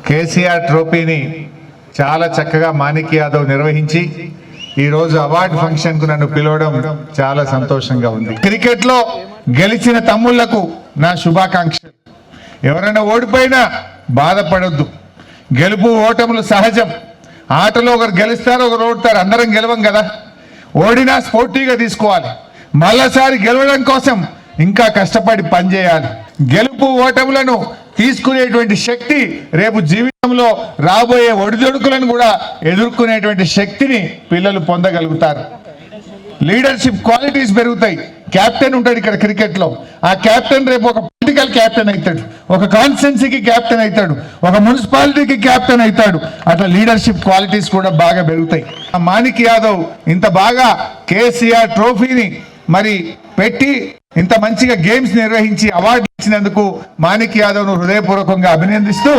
కేసీఆర్ ట్రోఫీని చాలా చక్కగా మాణిక్ యాదవ్ నిర్వహించి ఈ రోజు అవార్డు ఫంక్షన్ కు నన్ను పిలవడం చాలా సంతోషంగా ఉంది. క్రికెట్ లో గెలిచిన తమ్ముళ్లకు నా శుభాకాంక్షలు. ఎవరైనా ఓడిపోయినా బాధపడొద్దు. గెలుపు ఓటములు సహజం. ఆటలో ఒకరు గెలుస్తారు, ఒకరు ఓడతారు. అందరం గెలవం కదా. ఓడినా స్పోర్టివ్గా తీసుకోవాలి. మళ్ళీసారి గెలవడం కోసం ఇంకా కష్టపడి పనిచేయాలి. గెలుపు ఓటములను తీసుకునేటువంటి శక్తి రేపు జీవితంలో రాబోయే ఒడిదొడుకులను కూడా ఎదుర్కొనేటువంటి శక్తిని పిల్లలు పొందగలుగుతారు. లీడర్షిప్ క్వాలిటీస్ పెరుగుతాయి. క్యాప్టెన్ ఉంటాడు ఇక్కడ క్రికెట్లో. ఆ క్యాప్టెన్ రేపు ఒక పొలిటికల్ క్యాప్టెన్ అవుతాడు, ఒక కాన్స్టిట్యున్సీకి క్యాప్టెన్ అవుతాడు, ఒక మున్సిపాలిటీకి క్యాప్టెన్ అవుతాడు. అట్లా లీడర్షిప్ క్వాలిటీస్ కూడా బాగా పెరుగుతాయి. మాణిక్ యాదవ్ ఇంత బాగా కేసీఆర్ ట్రోఫీని మరి పెట్టి ఇంత మంచిగా గేమ్స్ నిర్వహించి అవార్డు ఇచ్చినందుకు మాణిక్ యాదవ్ను హృదయపూర్వకంగా అభినందిస్తూ